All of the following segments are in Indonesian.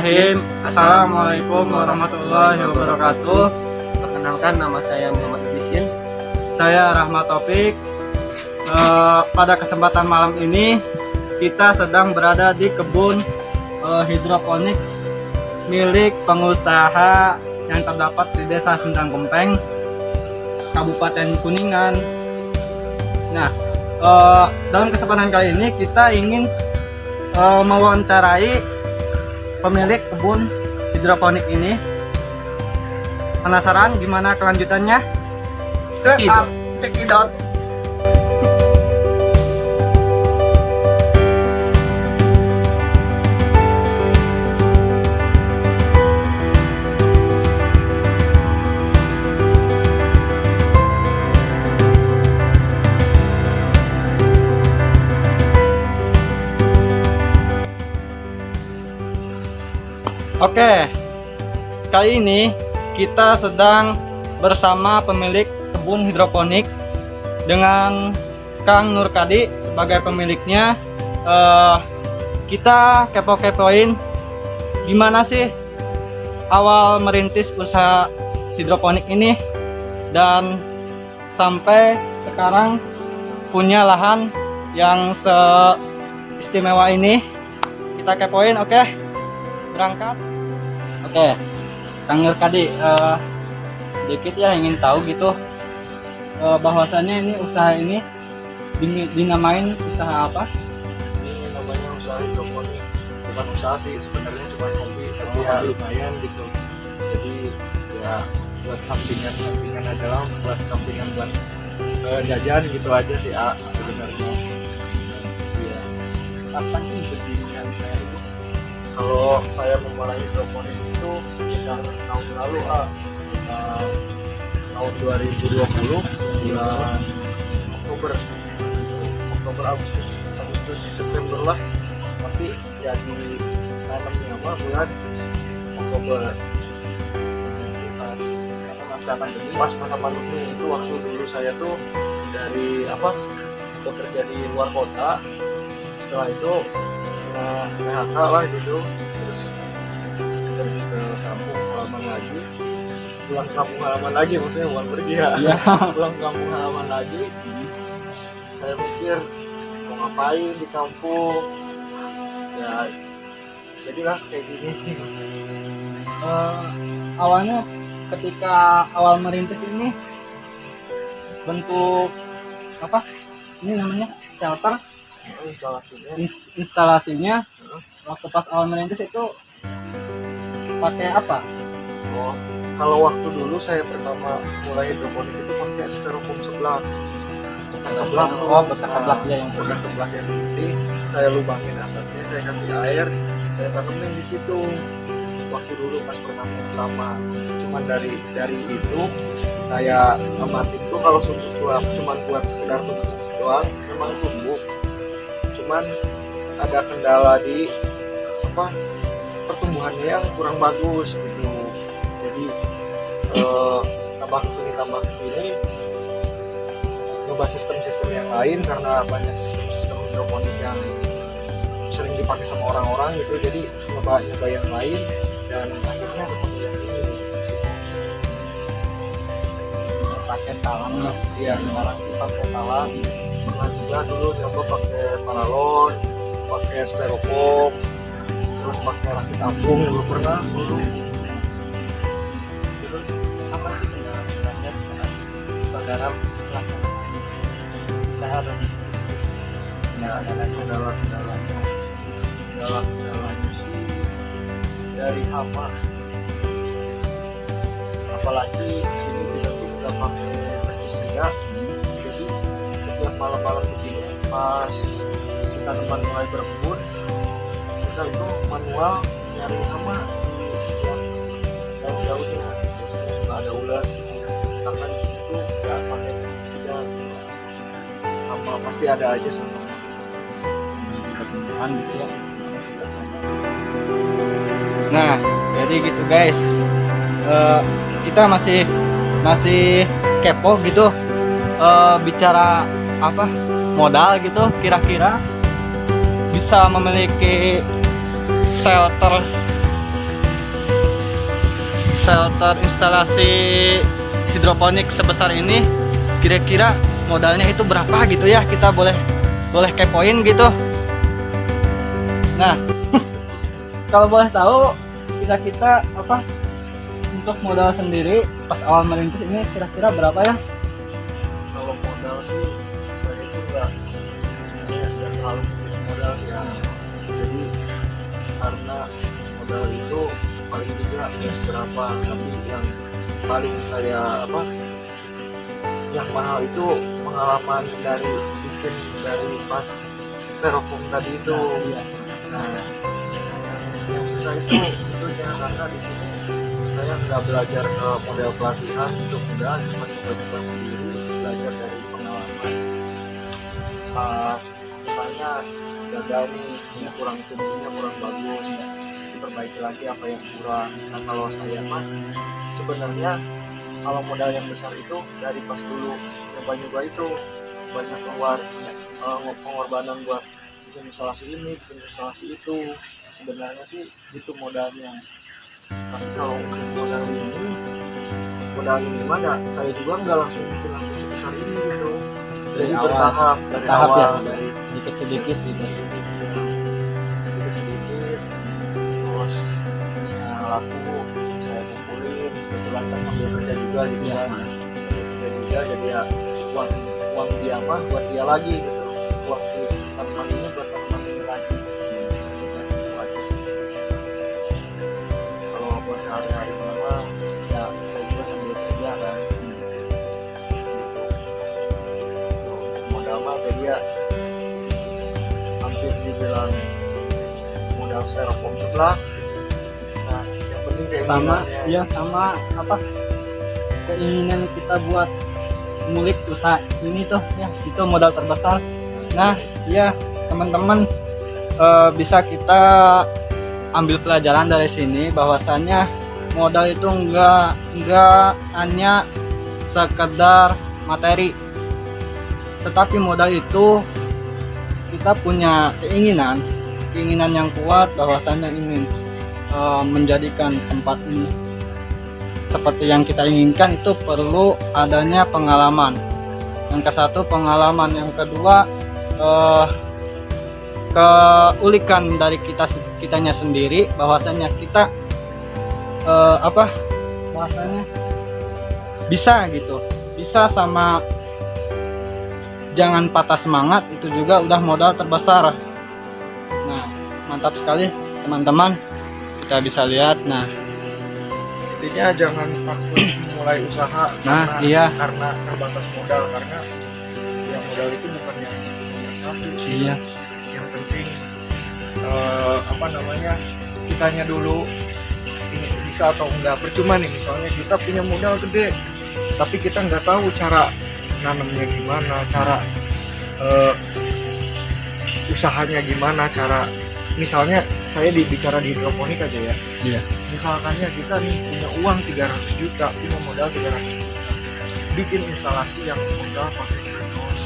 Bismillahirrahmanirrahim. Assalamualaikum warahmatullahi wabarakatuh. Perkenalkan, nama saya Muhammad Bisin. Saya Rahmat Taufik. Pada kesempatan malam ini kita sedang berada di kebun hidroponik milik pengusaha yang terdapat di Desa Sendang Gempeng, Kabupaten Kuningan. Nah, dalam kesempatan kali ini kita ingin mewawancarai pemilik kebun hidroponik ini. Penasaran gimana kelanjutannya? Check it out. Oke, kali ini kita sedang bersama pemilik kebun hidroponik dengan Kang Nurkadi sebagai pemiliknya. Kita kepo-kepoin gimana sih awal merintis usaha hidroponik ini dan sampai sekarang punya lahan yang seistimewa ini. Kita kepoin, oke? Berangkat. Oke, Kang Nurkadi, dikit ya ingin tahu gitu bahwasannya ini usaha ini dinamain usaha apa? Ini namanya usaha hidroponik, bukan usaha sih sebenarnya, cuma hobi, tapi ya lumayan gitu. Jadi ya buat sampingan adalah buat sampingan buat jajan gitu aja sih sebenarnya. Iya. Kapan sih berdirinya usaha itu? Kalau saya memulai hidroponik itu sekitar tahun lalu tahun 2020 bulan Oktober Agustus September lah, tapi jadi tanamnya bulan Oktober. Pas masa pandemi itu waktu dulu saya tuh dari bekerja di luar kota. Setelah itu PHK lah gitu, terus pergi ke kampung halaman lagi, pulang ke kampung halaman lagi, maksudnya bukan pergi ya. Pulang ke kampung halaman lagi. Saya mikir mau ngapain di kampung ya, jadilah kayak gini. Awalnya ketika awal merintis ini bentuk apa? Ini namanya shelter. Instalasinya waktu pas awal merintis itu pakai apa? Oh, kalau waktu dulu saya pertama mulai hidroponik itu pakai styrofoam seblak. Bekas seblaknya yang putih, saya lubangin atasnya, saya kasih air, saya tanamin di situ. Waktu dulu pas pertama, cuman dari itu saya amatin tuh kalau cuma buat sekedar tumbuh doang, memang tumbuh. Cuman ada kendala di pertumbuhannya yang kurang bagus gitu. Jadi tambah kesini coba sistem yang lain, karena banyak sistem hidroponik yang sering dipakai sama orang-orang gitu. Jadi coba yang lain dan akhirnya ketemu yang ini. Pakai talang loh. Iya, sekarang sih pakai talang. Pernah juga dulu coba pakai paralon, pakai styrofoam, terus pakai rakit apung juga pernah dulu. Terus apa sih kendala-kendalanya saudara melaksanakan usaha dan Kendala-kendalanya sih dari hama, apalagi sini kita tuh udah pakai pestisida. Jadi setiap malam-malam begini pas kita teman mulai berebut, kita itu manual nyari hama jauh-jauhnya. Kalau ada ular karena di situ nggak pakai pestisida, hama pasti ada aja sama pertumbuhan gitu ya. Nah, jadi gitu guys. Kita masih kepo gitu, bicara apa modal gitu, kira-kira bisa memiliki shelter shelter instalasi hidroponik sebesar ini, kira-kira modalnya itu berapa gitu ya, kita boleh kepoin gitu. Nah, kalau boleh tahu kita apa untuk modal sendiri pas awal merintis ini kira-kira berapa ya? Kalau modal sih saya itu nggak terlalu punya modal sih ya. Jadi karena modal itu paling juga nggak seberapa, tapi yang paling saya yang mahal itu pengalaman dari bikin dari pas styrofoam tadi itu. Nah, yang susah itu karena di sini saya nggak belajar ke model pelatihan untuk mudah, cuma coba-coba sendiri, belajar dari pengalaman. Misalnya gagal nih, ini kurang tumbuhnya kurang bagus, diperbaiki lagi apa yang kurang. Nah kalau saya mah sebenarnya kalau modal yang besar itu dari pas dulu nyoba-nyoba itu banyak keluar pengorbanan buat bikin instalasi ini, bikin instalasi itu. Sebenarnya sih itu modalnya. Tapi kalau untuk modal ini mana saya juga nggak langsung bikin sebesar ini gitu. Jadi bertahap dari awal ya, dari sedikit gitu. sedikit terus laku saya kumpulin, kebetulan kan sambil kerja juga gitu Ya. kan, kerja juga jadi ya uang dia mah buat dia lagi gitu, uang si teman ini buat teman ini lagi. Gitu aja sih. Kalau buat sehari-hari mah ya saya juga sambil kerja kan gitu. Modal mah jadi ya hampir dibilang modal styrofoam sebelah. Nah, yang penting Sama keinginannya. ya, sama apa keinginan kita buat ngulik usaha ini tuh ya, itu modal terbesar. Nah ya teman-teman, bisa kita ambil pelajaran dari sini bahwasannya modal itu enggak hanya sekedar materi, tetapi modal itu kita punya keinginan yang kuat bahwasannya ingin menjadikan tempat ini seperti yang kita inginkan. Itu perlu adanya pengalaman. Yang ke satu pengalaman, yang kedua keulikan dari kitanya sendiri bahwasannya kita bahwasannya bisa gitu, bisa sama jangan patah semangat, itu juga udah modal terbesar. Nah mantap sekali teman-teman, kita bisa lihat. Nah Intinya jangan takut mulai usaha karena terbatas modal, karena yang modal itu bukan yang nomor satu sih. iya Yang penting kitanya dulu ini bisa atau enggak. Percuma nih misalnya kita punya modal gede tapi kita nggak tahu cara nanamnya gimana, cara usahanya gimana, cara misalnya saya bicara di hidroponik aja ya. Iya. Misalkannya kita nih punya uang 300 juta, punya modal 300 juta, bikin instalasi yang modal pakai greenhouse.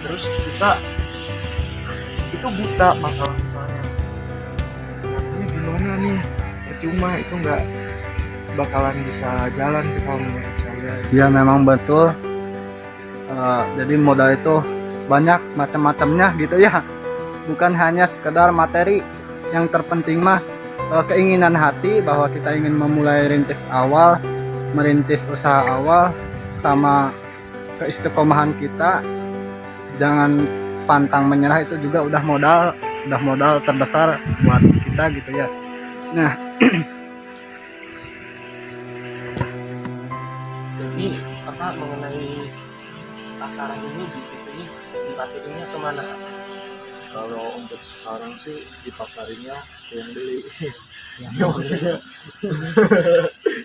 Terus kita itu buta masalah misalnya, ini gimana nih, percuma, itu nggak bakalan bisa jalan sih kalau menurut saya. Ya memang betul. Jadi modal itu banyak macam-macamnya gitu ya, bukan hanya sekedar materi. Yang terpenting mah keinginan hati bahwa kita ingin memulai merintis usaha awal, sama keistiqomahan kita. Jangan pantang menyerah, itu juga udah modal terbesar buat kita gitu ya. Nah Jadi mengenai takaran ini dipasarinya kemana? Kalau untuk sekarang sih dipasarinnya yang beli. ya, Maksudnya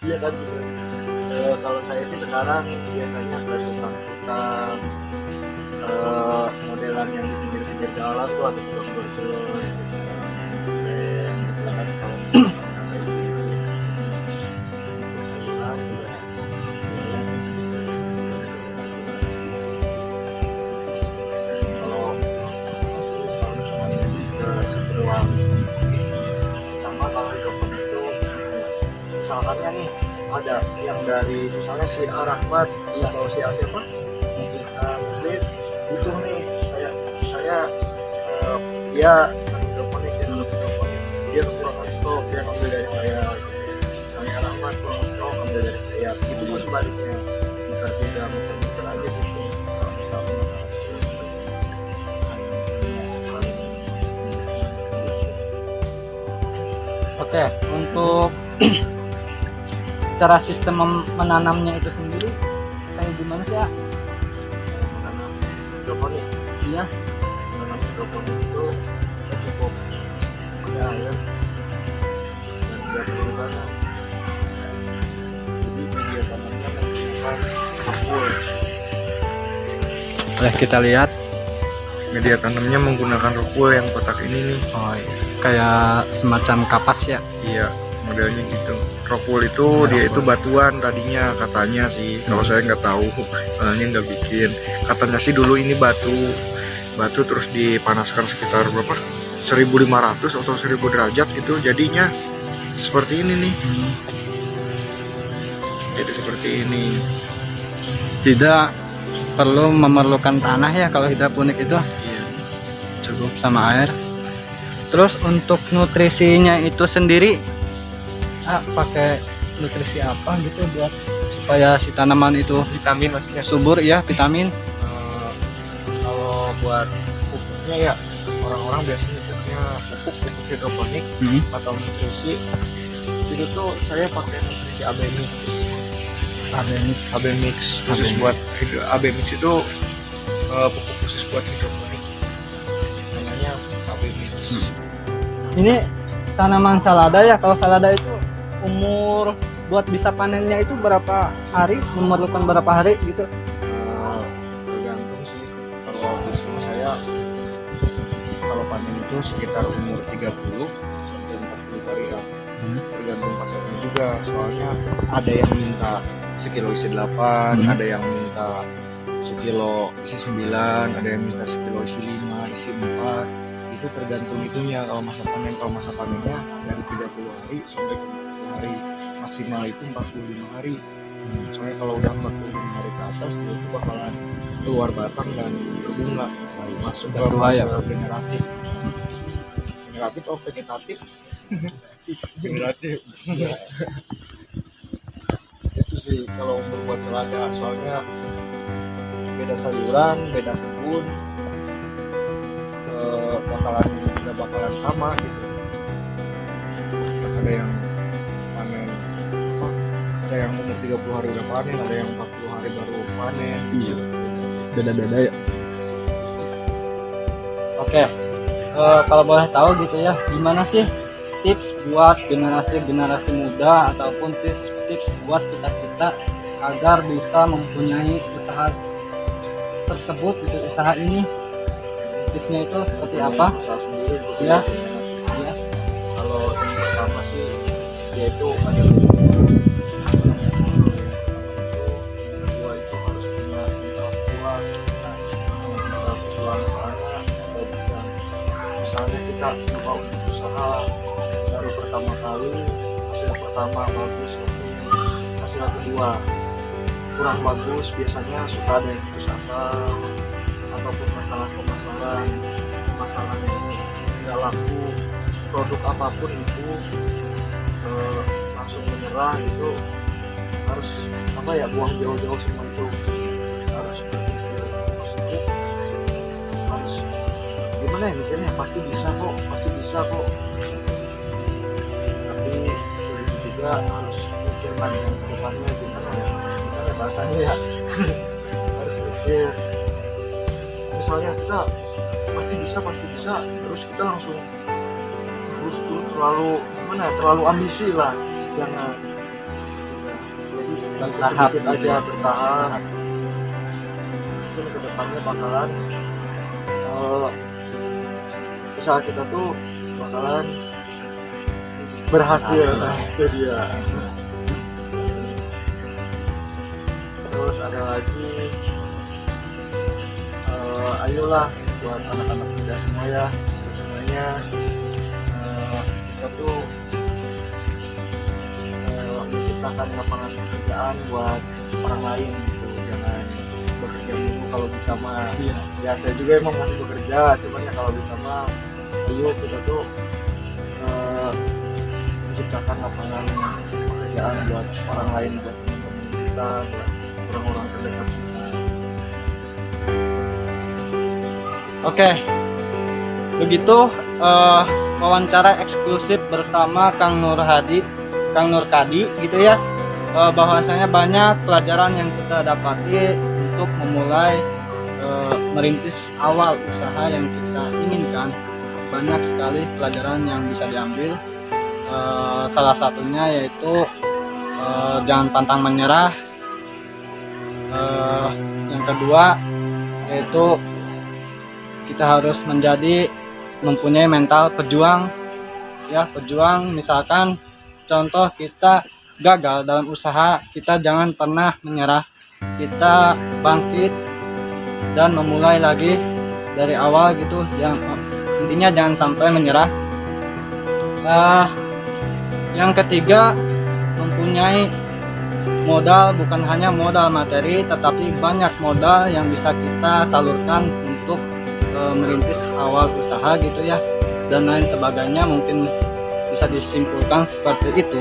iya kan. Kalau saya sih sekarang biasanya ke tukang modelan yang di pinggir-pinggir jalan tuh, ada tukang bordir dan gitu kan. Kalau misalkan kayak gitu sayuran juga kalau beruang. Sama kalau hidroponik itu misalkan misalnya nih ada yang dari misalnya si Rahmat atau si A siapa Muklis itu nih saya dia hidroponik dia kekurangan stok dia ngambil dari saya Rahmat kurang stok ngambil dari saya itu pun sebaliknya kita tidak muter-muter aja gitu sama Oke, untuk cara sistem menanamnya itu sendiri kayak gimana sih ya? menanam hidroponik Iya. menanam hidroponik itu kita cukup ada air dan tidak perlu tanam jadi media tanamnya menggunakan kapur. Boleh kita lihat. Media tanamnya menggunakan rockwool yang kotak ini nih. Oh iya. Kayak semacam kapas ya. Iya, modelnya gitu. Rockwool itu dia itu batuan tadinya katanya sih. Kalau saya nggak tahu, soalnya nggak bikin. Katanya sih dulu ini batu terus dipanaskan sekitar berapa? 1500 atau 1000 derajat gitu. Jadinya seperti ini nih. Jadi seperti ini. Tidak perlu memerlukan tanah ya kalau hidroponik itu, Iya. cukup sama air. Terus untuk nutrisinya itu sendiri pakai nutrisi apa gitu buat supaya si tanaman itu Vitamin maksudnya. subur ya, vitamin. Kalau buat pupuknya ya orang-orang biasanya nyebutnya pupuk hidroponik atau nutrisi itu tuh saya pakai nutrisi AB mix khusus buat AB mix itu pupuk khusus buat hidroponik namanya AB mix. Ini tanaman salada ya, kalau salada itu umur buat bisa panennya itu berapa hari, memerlukan berapa hari gitu? Tergantung sih. Kalau di rumah saya kalau panen itu sekitar umur 30 sampai 40 hari ya. Tergantung pasarnya juga, soalnya ada yang minta sekilo isi 8, ada yang minta sekilo isi 9, ada yang minta sekilo isi 5, isi 4. Itu tergantung itunya. Kalau masa panennya dari 30 hari sampai ke 40 hari, maksimal itu 45 hari. Soalnya kalau udah 45 hari ke atas itu bakalan keluar batang dan berbunga, masuk ke Berbahaya. fase generatif atau vegetatif. Generatif. Itu sih kalau untuk buat selada, soalnya beda sayuran, beda kebun, tidak bakalan sama gitu. Ada yang panen ada yang umur 30 hari udah panen, ada yang 40 hari baru panen. Iya. Beda-beda ya. Oke. Kalau boleh tahu gitu ya, gimana sih tips buat generasi muda ataupun tips buat kita agar bisa mempunyai usaha tersebut gitu, usaha ini, tipsnya itu seperti apa? Usaha sendiri gitu. Ya. Ya. Kalau yang pertama sih yaitu ada kedua itu harus punya mental kuat. Misalnya kita coba untuk usaha baru pertama kali, hasil pertama bagus, hasil kedua kurang bagus, biasanya suka ada yang putus asa ataupun masalah pemasaran ini tidak laku, produk apapun itu langsung menyerah. Itu harus buang jauh-jauh semua itu, harus berpikir positif, harus gimana ya mikirnya, pasti bisa kok, tapi begitu juga harus mikirkan yang kedepannya gimana bahasanya ya. Harus mikir, misalnya kita pasti bisa terus kita langsung terlalu ambisi lah, jangan. Jadi Bertahap sedikit aja, bertahap. Mungkin kedepannya bakalan usaha kita tuh bakalan berhasil. Nah, itu dia. Terus ada lagi, ayolah buat anak-anak muda semua ya, semuanya kita tuh menciptakan lapangan pekerjaan buat orang lain gitu. Jangan bekerja dulu, kalau bisa mah. Iya. Ya saya juga emang masih bekerja, cuman ya kalau bisa mah ayo kita tuh menciptakan lapangan pekerjaan buat orang lain, buat teman-teman kita, buat orang-orang terdekat kita. Oke, begitu wawancara eksklusif bersama Kang Nur Kadi gitu ya. Bahwasanya banyak pelajaran yang kita dapati untuk memulai merintis awal usaha yang kita inginkan. Banyak sekali pelajaran yang bisa diambil. Salah satunya yaitu jangan pantang menyerah. Yang kedua yaitu kita harus mempunyai mental pejuang. Ya, pejuang, misalkan contoh kita gagal dalam usaha, kita jangan pernah menyerah. Kita bangkit dan memulai lagi dari awal gitu. Intinya jangan sampai menyerah. Yang ketiga, mempunyai modal, bukan hanya modal materi, tetapi banyak modal yang bisa kita salurkan untuk merintis awal usaha gitu ya, dan lain sebagainya. Mungkin bisa disimpulkan seperti itu.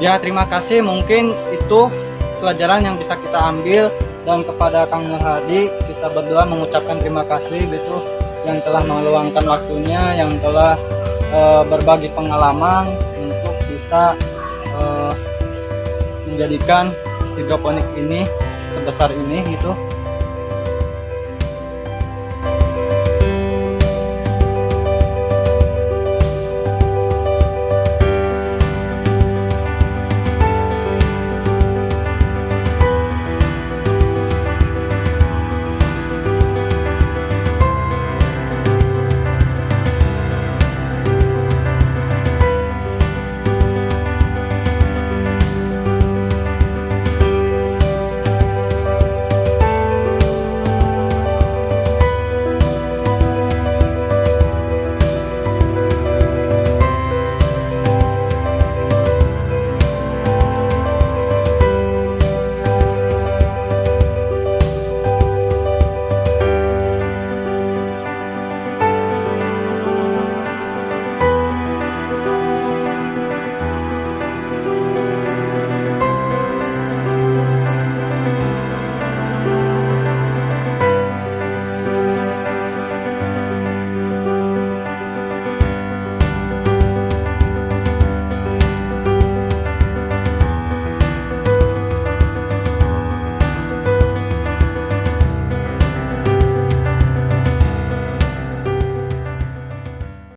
Ya, terima kasih. Mungkin itu pelajaran yang bisa kita ambil, dan kepada Kang Nur Hadi kita berdua mengucapkan terima kasih gitu, yang telah meluangkan waktunya, yang telah berbagi pengalaman untuk bisa menjadikan hidroponik ini sebesar ini gitu.